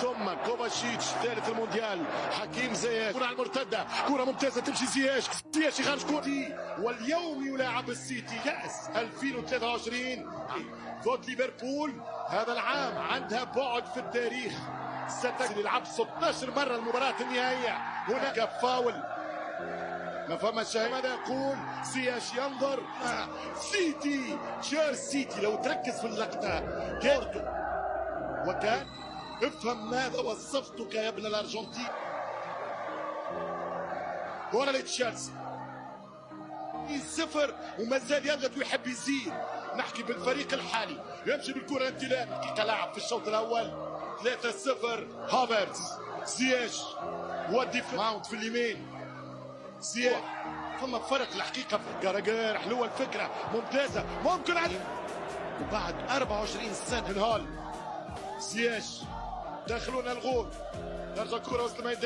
ثم كوفاشيتش ثالث المونديال. حكيم زياش كرة على المرتدة، كرة ممتازة تمشي زياش يخرج كورتي، واليوم يلاعب السيتي كأس 2023 ضد ليفربول. هذا العام عندها بعد في التاريخ، ستلعب 16 مرة المباراة النهائية. هناك فاول، ما فما شيء. ماذا يقول زياش؟ ينظر سيتي شير سيتي. لو تركز في اللقطة كورتو وكان افهم ماذا وصفتك يا ابن الارجنتين. كرة لتشيلسي 0 وما زال يضغط ويحب يزيد. نحكي بالفريق الحالي، يمشي بالكرة انطلاق. دقيقة لعب في الشوط الاول 3-0. هافرتز زياش والدفاع ماونت في اليمين. زياش ثم فرق الحقيقة في كاراجير. حلوة الفكرة ممتازة، ممكن عليه وبعد 24 سنة. هال زياش دخلونا الغول، نرجع كرة وسط الميدان.